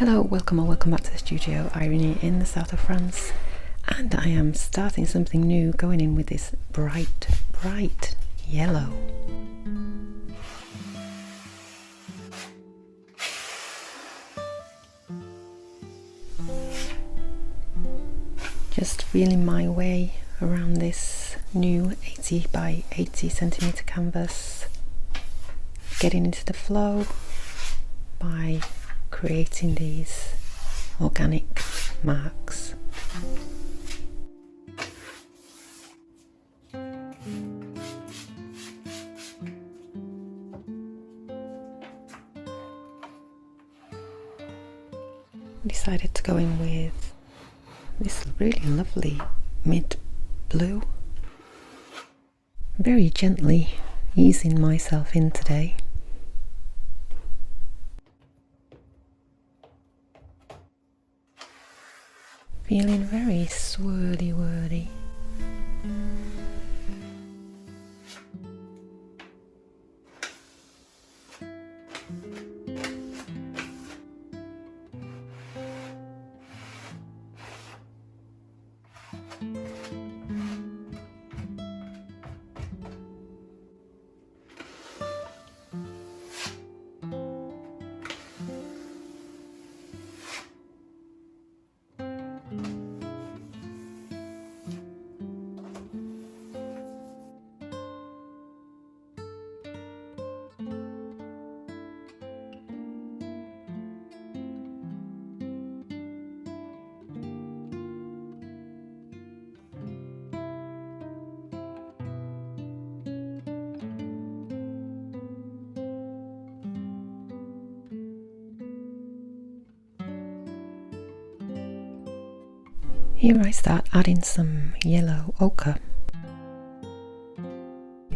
Hello, welcome or welcome back to the studio. Irene in the south of France, and I am starting something new, going in with this bright yellow. Just feeling my way around this new 80 by 80 centimeter canvas, getting into the flow by creating these organic marks. Decided to go in with this really lovely mid blue. Very gently easing myself in today. Feeling very swirly-whirly. Here I start adding some yellow ochre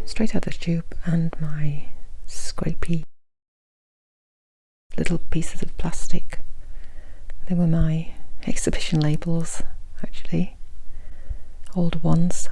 straight out of the tube, and my scrapey little pieces of plastic. They were my exhibition labels, actually, old ones.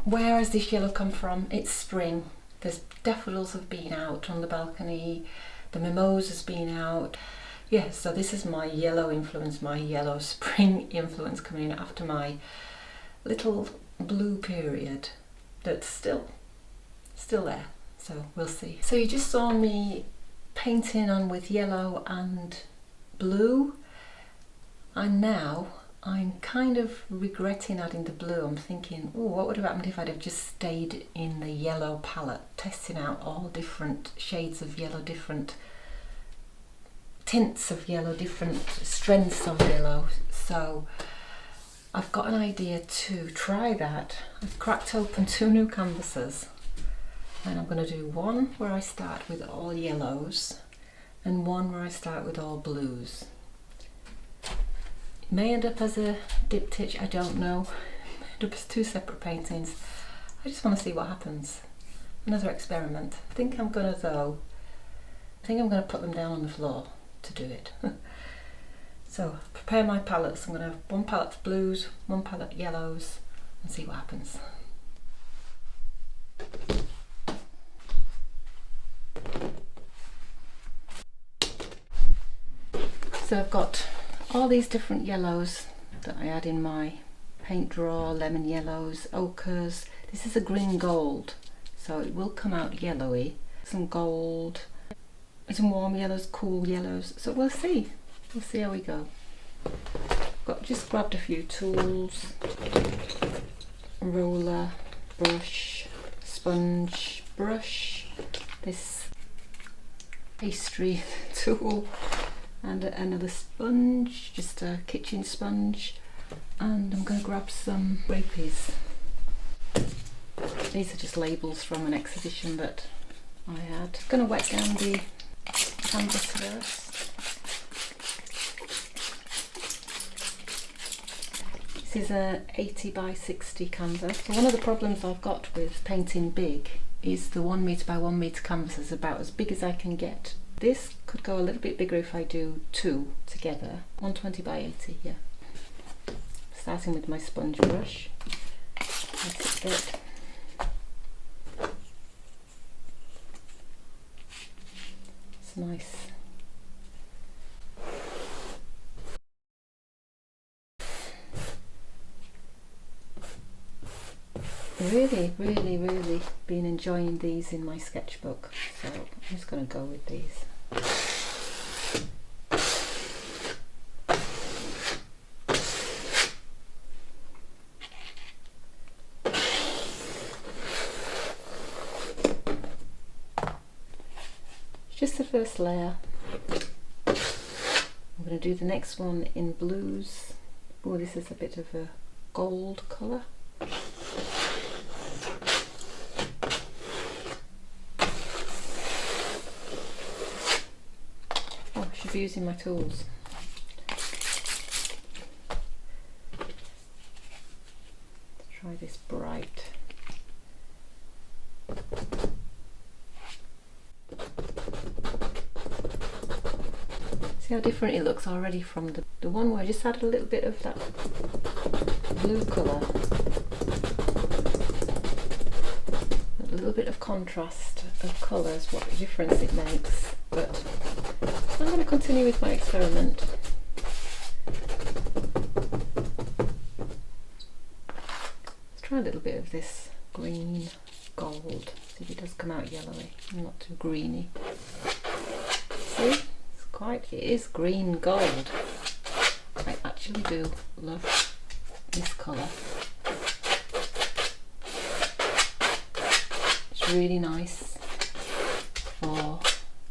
Where has this yellow come from? It's spring. There's daffodils have been out on the balcony, the mimosas been out. Yeah, so this is my yellow influence, my yellow spring influence coming in after my little blue period that's still there. So we'll see. So you just saw me painting on with yellow and blue, and now I'm kind of regretting adding the blue. I'm thinking, oh, what would have happened if I'd have just stayed in the yellow palette, testing out all different shades of yellow, different tints of yellow, different strengths of yellow. So I've got an idea to try that. I've cracked open 2 new canvases, and I'm going to do one where I start with all yellows and one where I start with all blues. May end up as a diptych, I don't know. May end up as 2 separate paintings. I just want to see what happens. Another experiment. I think I'm going to put them down on the floor to do it. So prepare my palettes. I'm going to have 1 palette blues, 1 palette yellows, and see what happens. So I've got all these different yellows that I add in my paint drawer, lemon yellows, ochres. This is a green gold, so it will come out yellowy. Some gold, some warm yellows, cool yellows, so we'll see. we'll see how we go. Just grabbed a few tools, roller, brush, sponge brush, this pastry tool, and another sponge, just a kitchen sponge, and I'm going to grab some draperies. These are just labels from an exhibition that I had. I'm going to wet down the canvas first. This is a 80 by 60 canvas. So one of the problems I've got with painting big is the 1 metre by 1 metre canvas is about as big as I can get. This could go a little bit bigger if I do 2 together. 120 by 80, yeah. Starting with my sponge brush. That's a bit. It's nice. Really been enjoying these in my sketchbook, so I'm just going to go with these. It's just the first layer. I'm going to do the next one in blues. Oh, this is a bit of a gold colour. Be using my tools. Let's try this bright. See how different it looks already from the one where I just added a little bit of that blue colour. A little bit of contrast of colours, what a difference it makes. But I'm going to continue with my experiment. Let's try a little bit of this green gold, see if it does come out yellowy, not too greeny. See, it is green gold. I actually do love this colour. It's really nice for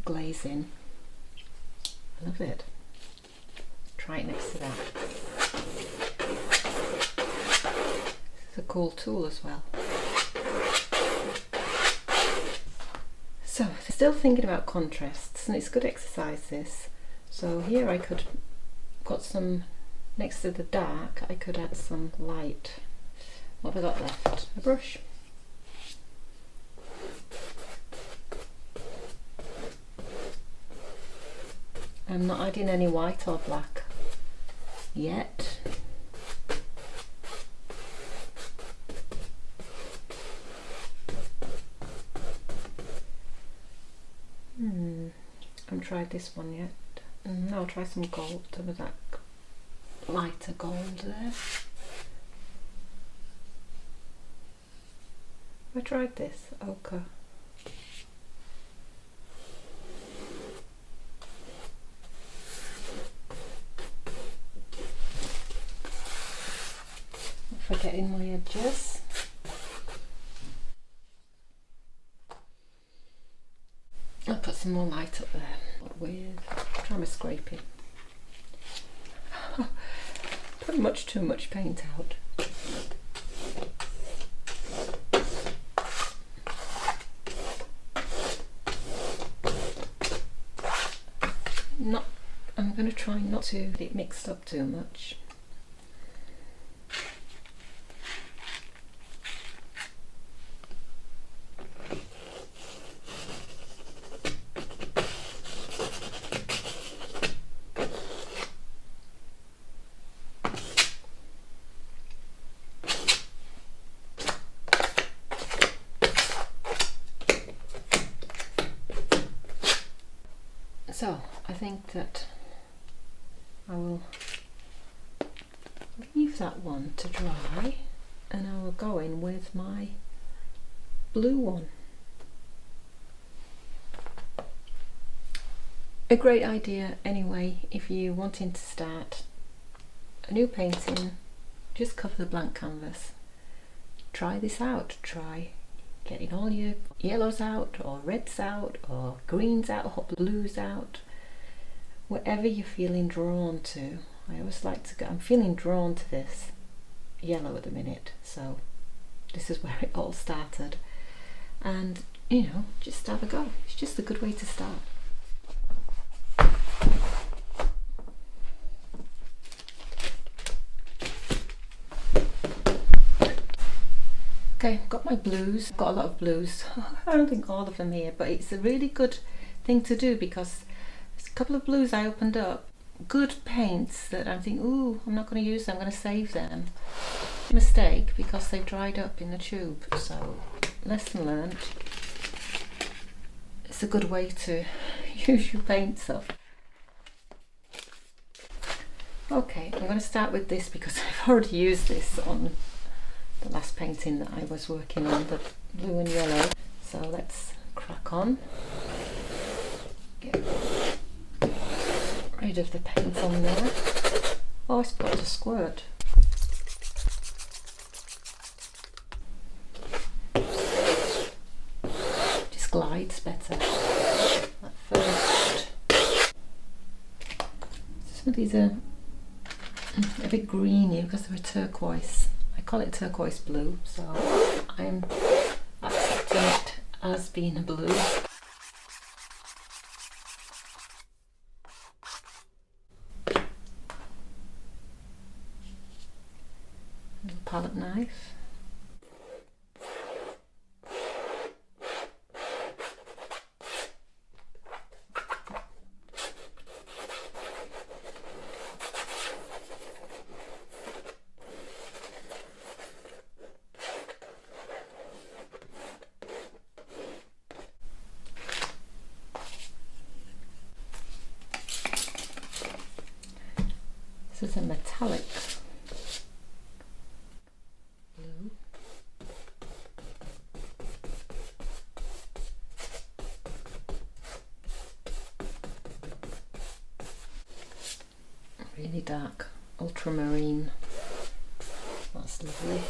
glazing. I love it. Try it next to that. This is a cool tool as well. So, still thinking about contrasts, and it's good exercise this. So here I could got some next to the dark. I could add some light. What have I got left? A brush. I'm not adding any white or black yet. I haven't tried this one yet. I'll try some gold, some of that lighter gold there. I tried this ochre. Forgetting my edges. I'll put some more light up there try my scraping. Put too much paint out. I'm going to try not to get it mixed up too much. So I think that I will leave that one to dry and I will go in with my blue one. a great idea anyway if you're wanting to start a new painting. Just cover the blank canvas. Try this out. Try getting all your yellows out, or reds out, or greens out, or blues out, whatever you're feeling drawn to. I always like to go, I'm feeling drawn to this yellow at the minute, so this is where it all started. And you know, just have a go. It's just a good way to start. Okay, I've got my blues. I've got a lot of blues. I don't think all of them here, but it's a really good thing to do because there's a couple of blues I opened up. Good paints that I'm thinking, ooh, I'm not going to use them, I'm going to save them. Mistake, because they've dried up in the tube. So, lesson learned. It's a good way to use your paints up. Okay, I'm going to start with this because I've already used this on the last painting that I was working on, the blue and yellow. So let's crack on. Get rid of the paint on there. Oh, it's got to squirt. Just glides better at first. Some of these are a bit greeny because they're a turquoise. I call it turquoise blue, so I'm accepting it as being a blue. Little palette knife. This is a metallic blue. Really dark ultramarine. That's lovely.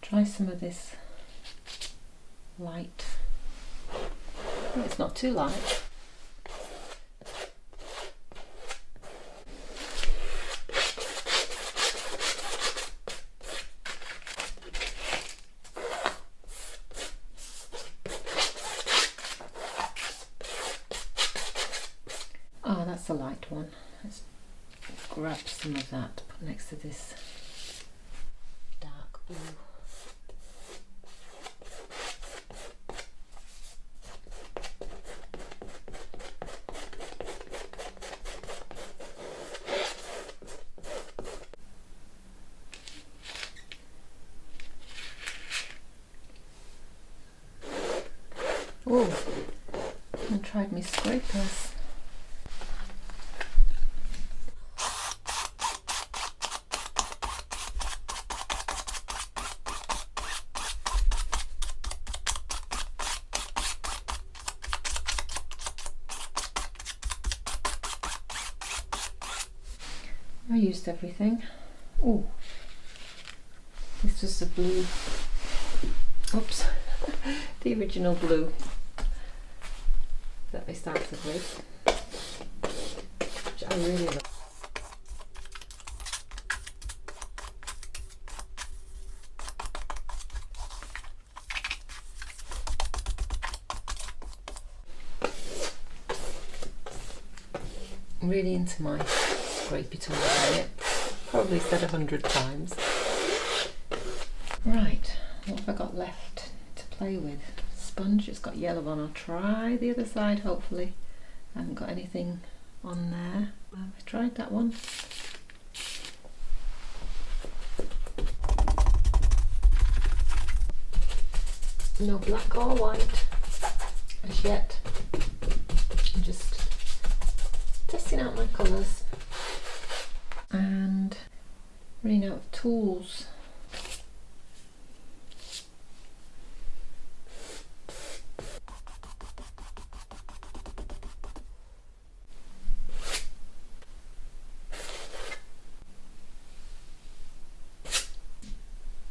Try some of this light. Oh, it's not too light. Oh, that's a light one. Let's grab some of that, put next to this dark blue. Oh, I tried my scrapers. I used everything. Oh, this was the blue. Oops, the original blue that I started with, which I really love. I'm really into my scrapey tool at it. Probably said 100 times. Right, what have I got left to play with? Sponge, it's got yellow on. I'll try the other side, hopefully. I haven't got anything on there. I've tried that one. No black or white as yet. I'm just testing out my colours. tools.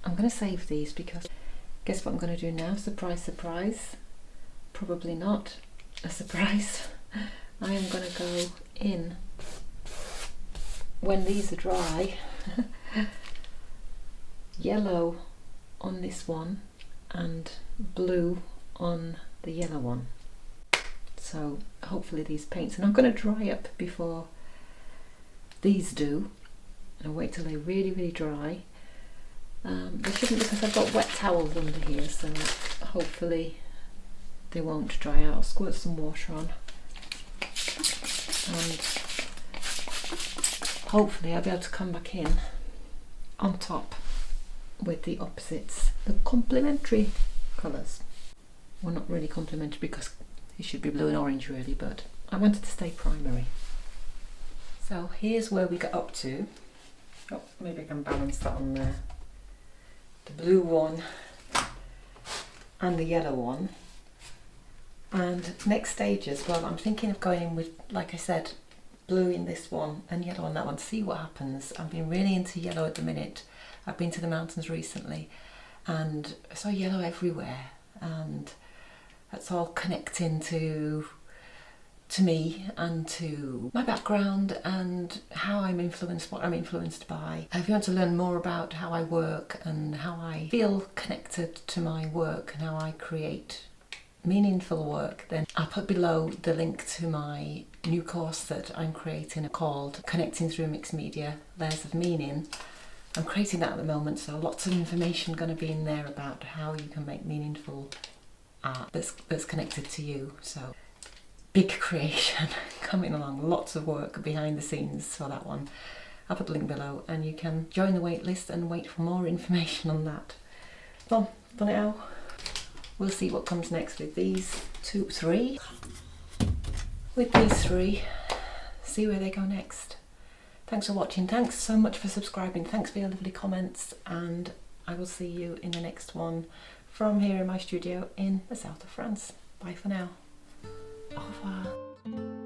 I'm going to save these because guess what I'm going to do now? Surprise, surprise. Probably not a surprise. I am going to go in when these are dry. Yellow on this one and blue on the yellow one. So hopefully these paints are not going to dry up before these do. I'll wait till they really dry. They shouldn't, because I've got wet towels under here, so hopefully they won't dry out. I'll squirt some water on and hopefully I'll be able to come back in on top with the opposites, the complementary colours. Well, not really complementary because it should be blue and orange really, but I wanted to stay primary. So here's where we got up to. Oh, maybe I can balance that on there. The blue one and the yellow one. And next stages, well, I'm thinking of going in with, like I said, blue in this one and yellow on that one, see what happens. I've been really into yellow at the minute. I've been to the mountains recently and I saw yellow everywhere, and that's all connecting to me and to my background and how I'm influenced, what I'm influenced by. If you want to learn more about how I work and how I feel connected to my work and how I create meaningful work, then I'll put below the link to my new course that I'm creating called Connecting Through Mixed Media, Layers of Meaning. I'm creating that at the moment, so lots of information going to be in there about how you can make meaningful art that's connected to you. So big creation coming along, lots of work behind the scenes for that one. I'll put the link below and you can join the wait list and wait for more information on that. Well, for now, we'll see what comes next with these three. With these three, see where they go next. Thanks for watching, thanks so much for subscribing, thanks for your lovely comments, and I will see you in the next one from here in my studio in the south of France. Bye for now. Au revoir.